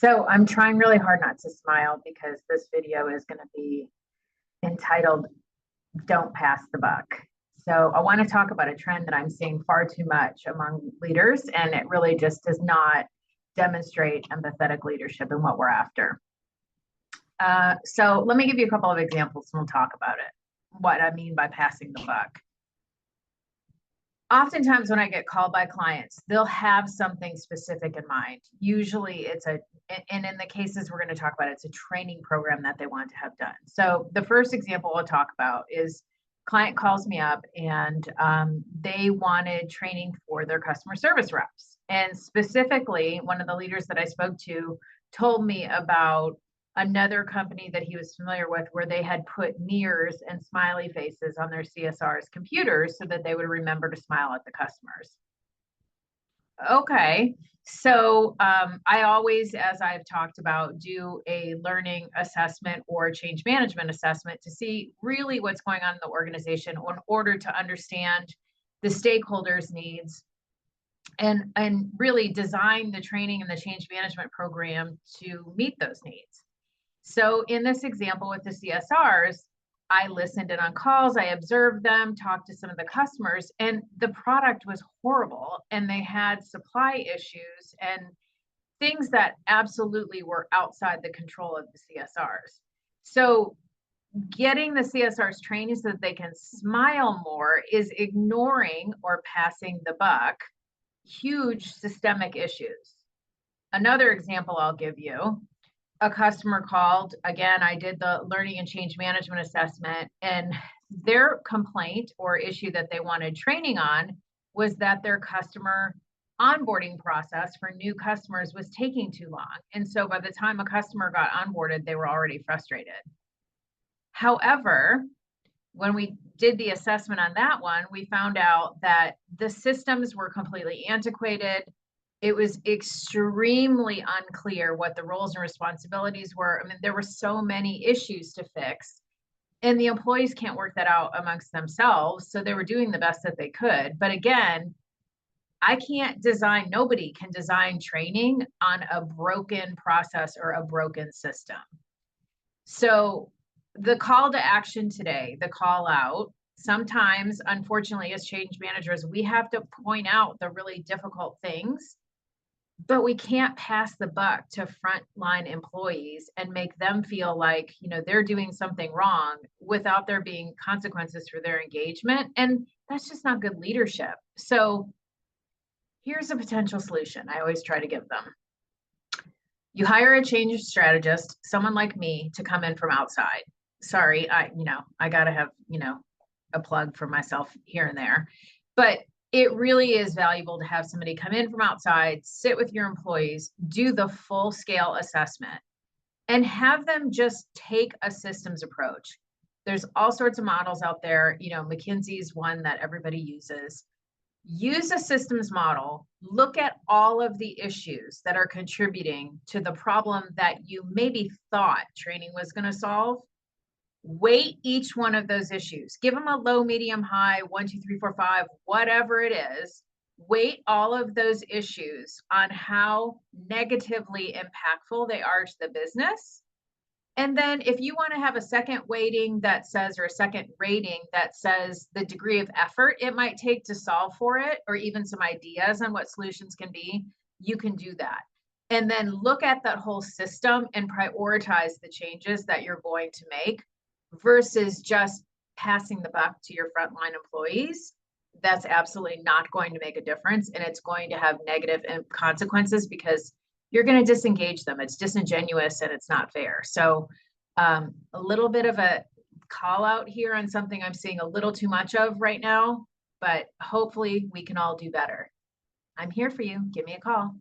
So I'm trying really hard not to smile because this video is going to be entitled Don't Pass the Buck. So I want to talk about a trend that I'm seeing far too much among leaders, and it really just does not demonstrate empathetic leadership in what we're after. So let me give you a couple of examples and we'll talk about it. What I mean by passing the buck. Oftentimes when I get called by clients, they'll have something specific in mind. Usually and in the cases we're going to talk about, it's a training program that they want to have done. So the first example I'll talk about is client calls me up and they wanted training for their customer service reps. And specifically, one of the leaders that I spoke to told me about another company that he was familiar with where they had put mirrors and smiley faces on their CSR's computers so that they would remember to smile at the customers. Okay, so I always, as I've talked about, do a learning assessment or change management assessment to see really what's going on in the organization in order to understand the stakeholders' needs and really design the training and the change management program to meet those needs. So in this example with the CSRs, I listened in on calls, I observed them, talked to some of the customers, and the product was horrible. And they had supply issues and things that absolutely were outside the control of the CSRs. So getting the CSRs trained so that they can smile more is ignoring or passing the buck huge systemic issues. Another example I'll give you, a customer called. Again, I did the learning and change management assessment, and their complaint or issue that they wanted training on was that their customer onboarding process for new customers was taking too long. And so by the time a customer got onboarded, they were already frustrated. However, when we did the assessment on that one, we found out that the systems were completely antiquated. It was extremely unclear what the roles and responsibilities were. I mean, there were so many issues to fix, and the employees can't work that out amongst themselves. So they were doing the best that they could. But again, nobody can design training on a broken process or a broken system. So the call to action today, the call out, sometimes, unfortunately, as change managers, we have to point out the really difficult things, but we can't pass the buck to frontline employees and make them feel like, they're doing something wrong without there being consequences for their engagement. And that's just not good leadership. So here's a potential solution I always try to give them. You hire a change strategist, someone like me, to come in from outside. Sorry, I gotta have, a plug for myself here and there, but it really is valuable to have somebody come in from outside, sit with your employees, do the full scale assessment, and have them just take a systems approach. There's all sorts of models out there. McKinsey's one that everybody uses. Use a systems model, look at all of the issues that are contributing to the problem that you maybe thought training was going to solve. Weight each one of those issues. Give them a low, medium, high, 1, 2, 3, 4, 5, whatever it is. Weight all of those issues on how negatively impactful they are to the business. And then if you want to have a second weighting that says, or a second rating that says the degree of effort it might take to solve for it, or even some ideas on what solutions can be, you can do that. And then look at that whole system and prioritize the changes that you're going to make versus just passing the buck to your frontline employees. That's absolutely not going to make a difference. And it's going to have negative consequences because you're going to disengage them. It's disingenuous and it's not fair. So a little bit of a call out here on something I'm seeing a little too much of right now, but hopefully we can all do better. I'm here for you. Give me a call.